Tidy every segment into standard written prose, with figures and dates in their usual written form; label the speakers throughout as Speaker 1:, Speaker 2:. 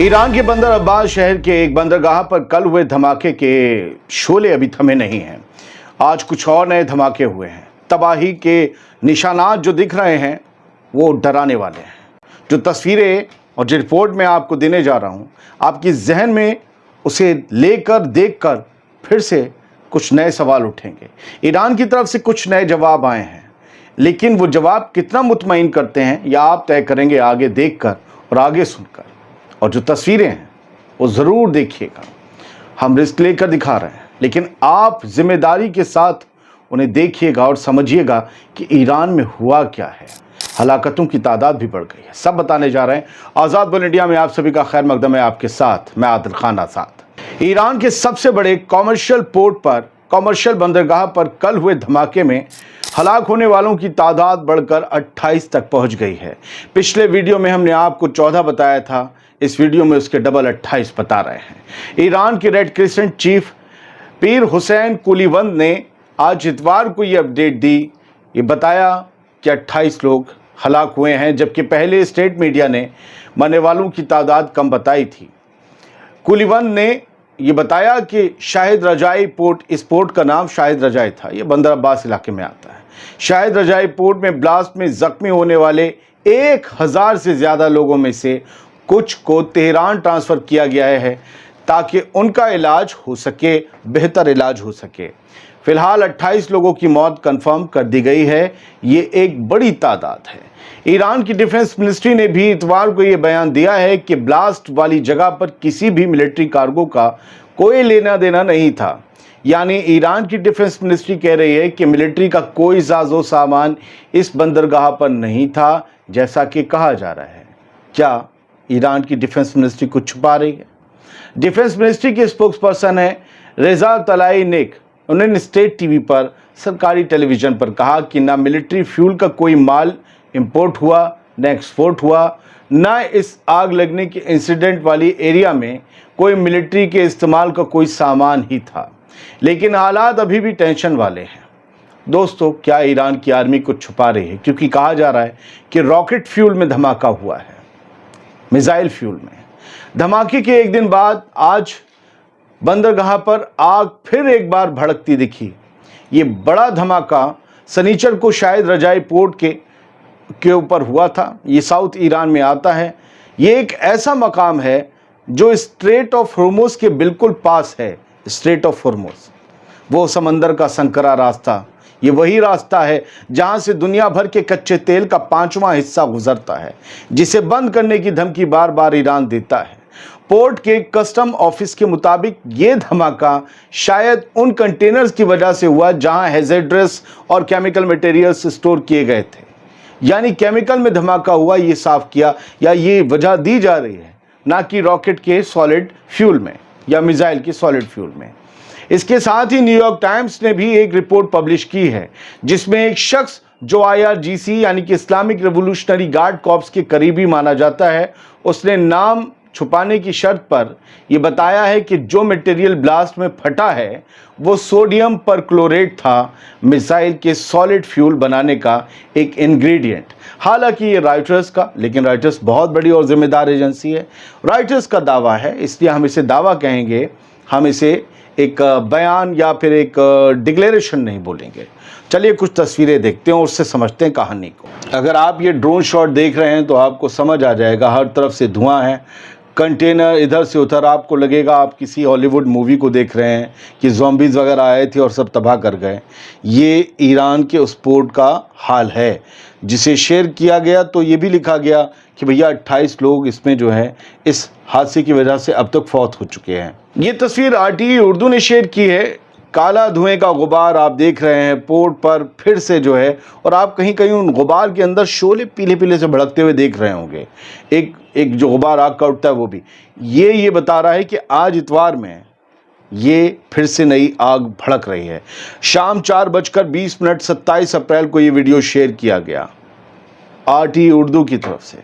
Speaker 1: Iran के बंदर अब्बास शहर के एक बंदरगाह पर कल हुए धमाके के शोले अभी थमे नहीं हैं। आज कुछ और नए धमाके हुए हैं। तबाही के निशानात जो दिख रहे हैं वो डराने वाले हैं। जो तस्वीरें और जो रिपोर्ट मैं आपको देने जा रहा हूँ, आपकी जहन में उसे लेकर देखकर फिर से कुछ नए सवाल उठेंगे। ईरान की तरफ से कुछ नए जवाब आए हैं, लेकिन वो जवाब कितना मुतमईन करते हैं या आप तय करेंगे आगे देखकर और आगे सुनकर। और जो तस्वीरें हैं वो ज़रूर देखिएगा। हम रिस्क लेकर दिखा रहे हैं, लेकिन आप जिम्मेदारी के साथ उन्हें देखिएगा और समझिएगा कि ईरान में हुआ क्या है। हलाकतों की तादाद भी बढ़ गई है। सब बताने जा रहे हैं। आज़ाद बोल इंडिया में आप सभी का खैर मकदम है। आपके साथ मैं आदिल खान आज़ाद। ईरान के सबसे बड़े कॉमर्शियल पोर्ट पर, कॉमर्शियल बंदरगाह पर कल हुए धमाके में हलाक होने वालों की तादाद बढ़कर 28 तक पहुंच गई है। पिछले वीडियो में हमने आपको 14 बताया था, इस वीडियो में उसके डबल 28 बता रहे हैं। ईरान के रेड क्रिसेंट चीफ पीर हुसैन कुलीवंद ने आज इतवार को ये अपडेट दी। ये बताया कि 28 लोग हलाक हुए हैं, जबकि पहले स्टेट मीडिया ने मरने वालों की तादाद कम बताई थी। कुलीवंद ने ये बताया कि शाहिद रजाई पोर्ट, इस पोर्ट का नाम शाहिद रजाई था, ये बंदर अब्बास इलाके में आता है। शाहिद रजाई पोर्ट में ब्लास्ट में जख्मी होने वाले 1000 से ज़्यादा लोगों में से कुछ को तेहरान ट्रांसफ़र किया गया है ताकि उनका इलाज हो सके, बेहतर इलाज हो सके। फ़िलहाल 28 लोगों की मौत कंफर्म कर दी गई है। ये एक बड़ी तादाद है। ईरान की डिफेंस मिनिस्ट्री ने भी इतवार को ये बयान दिया है कि ब्लास्ट वाली जगह पर किसी भी मिलिट्री कार्गो का कोई लेना देना नहीं था। यानी ईरान की डिफेंस मिनिस्ट्री कह रही है कि मिलिट्री का कोई साजो सामान इस बंदरगाह पर नहीं था, जैसा कि कहा जा रहा है। क्या ईरान की डिफेंस मिनिस्ट्री कुछ छुपा रही है? डिफेंस मिनिस्ट्री के स्पोक्स पर्सन है रेजा तलाई नेक। उन्होंने स्टेट टीवी पर, सरकारी टेलीविज़न पर कहा कि ना मिलिट्री फ्यूल का कोई माल इंपोर्ट हुआ, न एक्सपोर्ट हुआ, ना इस आग लगने के इंसिडेंट वाली एरिया में कोई मिलिट्री के इस्तेमाल का कोई सामान ही था। लेकिन हालात अभी भी टेंशन वाले हैं। दोस्तों, क्या ईरान की आर्मी कुछ छुपा रही है? क्योंकि कहा जा रहा है कि रॉकेट फ्यूल में धमाका हुआ है, मिसाइल फ्यूल में। धमाके के एक दिन बाद आज बंदरगाह पर आग फिर एक बार भड़कती दिखी। ये बड़ा धमाका शनिचर को शाहिद रजाई पोर्ट के ऊपर हुआ था। ये साउथ ईरान में आता है। ये एक ऐसा मकाम है जो स्ट्रेट ऑफ हॉर्मुज़ के बिल्कुल पास है। स्ट्रेट ऑफ हॉर्मुज़, वो समंदर का संकरा रास्ता, ये वही रास्ता है जहां से दुनिया भर के कच्चे तेल का 5वां हिस्सा गुजरता है, जिसे बंद करने की धमकी बार बार ईरान देता है। पोर्ट के कस्टम ऑफिस के मुताबिक ये धमाका शायद उन कंटेनर्स की वजह से हुआ जहां हैज़ार्डस और केमिकल मटेरियल्स स्टोर किए गए थे। यानी केमिकल में धमाका हुआ, ये साफ किया या ये वजह दी जा रही है, ना कि रॉकेट के सॉलिड फ्यूल में या मिसाइल के सॉलिड फ्यूल में। इसके साथ ही न्यूयॉर्क टाइम्स ने भी एक रिपोर्ट पब्लिश की है, जिसमें एक शख्स जो IRGC यानी कि इस्लामिक रेवोल्यूशनरी गार्ड कॉर्प्स के करीबी माना जाता है, उसने नाम छुपाने की शर्त पर यह बताया है कि जो मटेरियल ब्लास्ट में फटा है वो सोडियम परक्लोरेट था, मिसाइल के सॉलिड फ्यूल बनाने का एक इंग्रेडिएंट। हालांकि ये रॉयटर्स का, लेकिन रॉयटर्स बहुत बड़ी और जिम्मेदार एजेंसी है, रॉयटर्स का दावा है, इसलिए हम इसे दावा कहेंगे, हम इसे एक बयान या फिर एक डिक्लेरेशन नहीं बोलेंगे। चलिए कुछ तस्वीरें देखते हैं और उससे समझते हैं कहानी को। अगर आप ये ड्रोन शॉट देख रहे हैं तो आपको समझ आ जाएगा, हर तरफ से धुआं है, कंटेनर इधर से उधर, आपको लगेगा आप किसी हॉलीवुड मूवी को देख रहे हैं कि ज़ॉम्बीज़ वगैरह आए थे और सब तबाह कर गए। ये ईरान के उस पोर्ट का हाल है जिसे शेयर किया गया। तो ये भी लिखा गया कि भैया 28 लोग इसमें जो है इस हादसे की वजह से अब तक फौत हो चुके हैं। ये तस्वीर RTE उर्दू ने शेयर की है। काला धुएं का गुबार आप देख रहे हैं पोर्ट पर फिर से जो है, और आप कहीं कहीं उन गुबार के अंदर शोले पीले पीले से भड़कते हुए देख रहे होंगे। एक जो गुबार आग का उठता है वो भी ये बता रहा है कि आज इतवार में ये फिर से नई आग भड़क रही है। शाम 4:20 27 अप्रैल को ये वीडियो शेयर किया गया RTE उर्दू की तरफ से,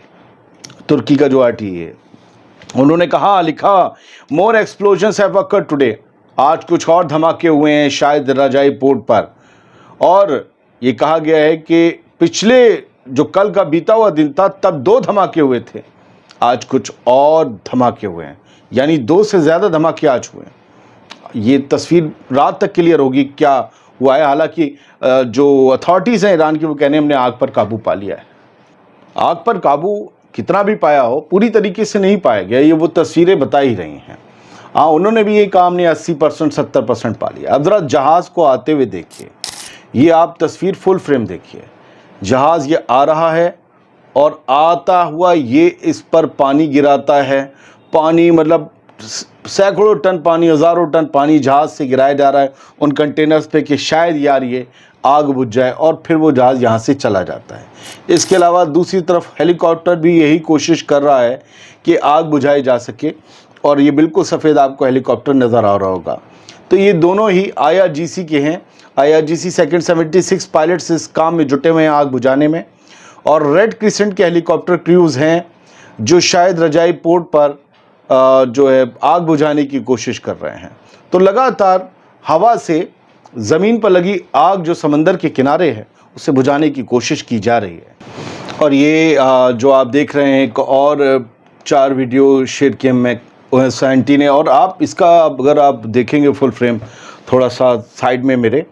Speaker 1: तुर्की का जो RTE है। उन्होंने कहा, लिखा, मोर एक्सप्लोजन्स हैव अकर्ड टुडे। आज कुछ और धमाके हुए हैं शायद रजाई पोर्ट पर। और ये कहा गया है कि पिछले जो कल का बीता हुआ दिन था तब 2 धमाके हुए थे। आज कुछ और धमाके हुए हैं, यानी 2 से ज़्यादा धमाके आज हुए हैं। ये तस्वीर रात तक क्लियर होगी क्या हुआ है। हालांकि जो अथॉरिटीज़ हैं ईरान की, वो कहने हमने आग पर काबू पा लिया है। आग पर काबू कितना भी पाया हो, पूरी तरीके से नहीं पाया गया, ये वो तस्वीरें बता ही रही हैं। हाँ, उन्होंने भी ये कहा हमने 80% 70% पा लिया। अब ज़रा जहाज़ को आते हुए देखिए, ये आप तस्वीर फुल फ्रेम देखिए। जहाज़ ये आ रहा है और आता हुआ ये इस पर पानी गिराता है। पानी मतलब सैकड़ों टन पानी, हज़ारों टन पानी जहाज़ से गिराया जा रहा है उन कंटेनर्स पे कि शायद यार ये आग बुझ जाए, और फिर वो जहाज़ यहाँ से चला जाता है। इसके अलावा दूसरी तरफ हेलीकॉप्टर भी यही कोशिश कर रहा है कि आग बुझाई जा सके, और ये बिल्कुल सफ़ेद आपको हेलीकॉप्टर नज़र आ रहा होगा। तो ये दोनों ही IRGC के हैं। IRGC सेकंड 76 पायलट्स इस काम में जुटे हुए हैं, आग बुझाने में। और रेड क्रिसेंट के हेलीकॉप्टर क्रूज़ हैं जो शायद रजाई पोर्ट पर जो है आग बुझाने की कोशिश कर रहे हैं। तो लगातार हवा से ज़मीन पर लगी आग जो समंदर के किनारे है उसे बुझाने की कोशिश की जा रही है। और ये जो आप देख रहे हैं, एक और 4 वीडियो शेयर किए मैं सैंटी ने। और आप इसका अगर आप देखेंगे फुल फ्रेम, थोड़ा सा साइड में मेरे,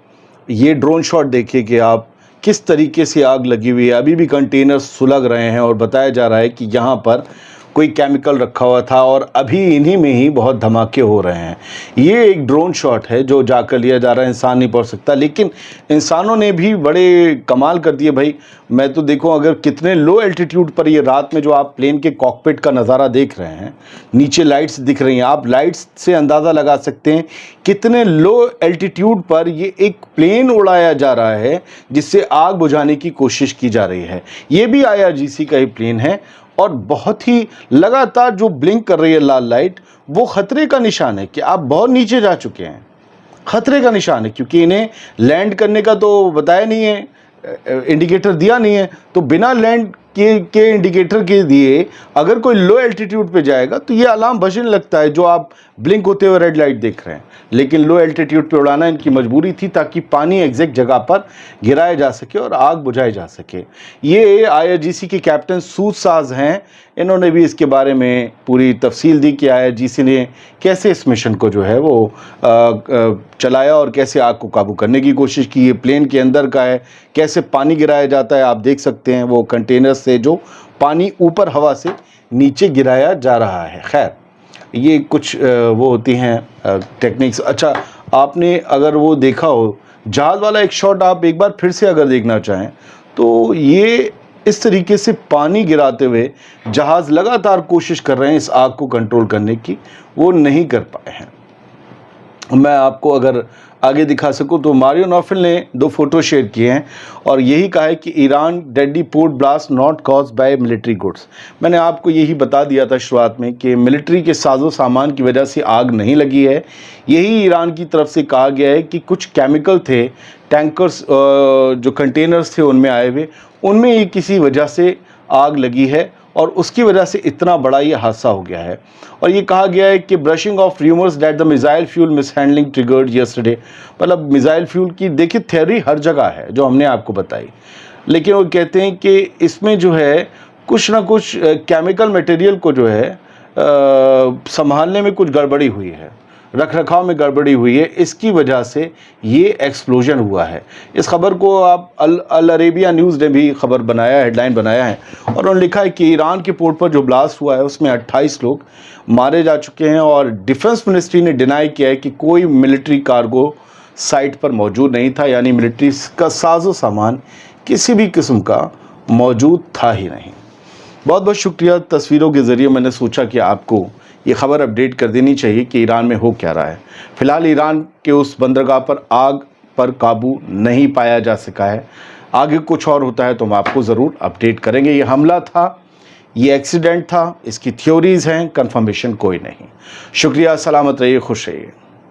Speaker 1: ये ड्रोन शॉट देखिए कि आप किस तरीके से आग लगी हुई है। अभी भी कंटेनर्स सुलग रहे हैं और बताया जा रहा है कि यहाँ पर कोई केमिकल रखा हुआ था, और अभी इन्हीं में ही बहुत धमाके हो रहे हैं। ये एक ड्रोन शॉट है जो जाकर लिया जा रहा है, इंसान नहीं पहुंच सकता, लेकिन इंसानों ने भी बड़े कमाल कर दिए भाई। मैं तो देखो, अगर कितने लो एल्टीट्यूड पर ये रात में जो आप प्लेन के कॉकपिट का नज़ारा देख रहे हैं, नीचे लाइट्स दिख रही हैं, आप लाइट्स से अंदाज़ा लगा सकते हैं कितने लो एल्टीट्यूड पर ये एक प्लेन उड़ाया जा रहा है जिससे आग बुझाने की कोशिश की जा रही है। ये भी IRGC का ही प्लेन है, और बहुत ही लगातार जो ब्लिंक कर रही है लाल लाइट, वो खतरे का निशान है कि आप बहुत नीचे जा चुके हैं। खतरे का निशान है, क्योंकि इन्हें लैंड करने का तो बताया नहीं है, इंडिकेटर दिया नहीं है। तो बिना लैंड के इंडिकेटर के दिए अगर कोई लो एल्टीट्यूड पे जाएगा तो ये अलार्म बजने लगता है, जो आप ब्लिंक होते हुए रेड लाइट देख रहे हैं। लेकिन लो एल्टीट्यूड पे उड़ाना इनकी मजबूरी थी ताकि पानी एग्जैक्ट जगह पर गिराया जा सके और आग बुझाई जा सके। ये IRGC के कैप्टन सूदसाज हैं, इन्होंने भी इसके बारे में पूरी तफसील दी कि IRGC ने कैसे इस मिशन को जो है वो चलाया और कैसे आग को काबू करने की कोशिश की। ये प्लेन के अंदर का है, कैसे पानी गिराया जाता है आप देख सकते हैं, वो कंटेनर से जो पानी ऊपर हवा से नीचे गिराया जा रहा है। खैर, ये कुछ वो होती हैं टेक्निक्स। अच्छा, आपने अगर वो देखा हो जहाज़ वाला एक शॉट, आप एक बार फिर से अगर देखना चाहें तो ये इस तरीके से पानी गिराते हुए जहाज़ लगातार कोशिश कर रहे हैं इस आग को कंट्रोल करने की, वो नहीं कर पाए हैं। मैं आपको अगर आगे दिखा सकूं तो मारियो नौफल ने 2 फोटो शेयर किए हैं और यही कहा है कि Iran deadly port blast not caused by military goods. मैंने आपको यही बता दिया था शुरुआत में कि मिलिट्री के साजो सामान की वजह से आग नहीं लगी है। यही ईरान की तरफ से कहा गया है कि कुछ केमिकल थे, टैंकर्स जो कंटेनर्स थे उनमें आए हुए, उनमें ही किसी वजह से आग लगी है और उसकी वजह से इतना बड़ा ये हादसा हो गया है। और ये कहा गया है कि brushing of rumours that the missile fuel mishandling triggered yesterday, मतलब मिसाइल फ्यूल की देखिए थ्योरी हर जगह है जो हमने आपको बताई, लेकिन वो कहते हैं कि इसमें जो है कुछ ना कुछ केमिकल मटेरियल को जो है संभालने में कुछ गड़बड़ी हुई है, रख रखाव में गड़बड़ी हुई है, इसकी वजह से ये एक्सप्लोजन हुआ है। इस खबर को आप अल अरेबिया न्यूज़ ने भी खबर बनाया, हेडलाइन बनाया है, और उन्होंने लिखा है कि ईरान के पोर्ट पर जो ब्लास्ट हुआ है उसमें 28 लोग मारे जा चुके हैं और डिफेंस मिनिस्ट्री ने डिनाई किया है कि कोई मिलिट्री कार्गो साइट पर मौजूद नहीं था, यानी मिलिट्री का साजो सामान किसी भी किस्म का मौजूद था ही नहीं। बहुत बहुत शुक्रिया। तस्वीरों के ज़रिए मैंने सोचा कि आपको ये खबर अपडेट कर देनी चाहिए कि ईरान में हो क्या रहा है। फ़िलहाल ईरान के उस बंदरगाह पर आग पर काबू नहीं पाया जा सका है। आगे कुछ और होता है तो हम आपको ज़रूर अपडेट करेंगे। ये हमला था, ये एक्सीडेंट था, इसकी थ्योरीज़ हैं, कंफर्मेशन कोई नहीं। शुक्रिया, सलामत रहिए, खुश रहिए।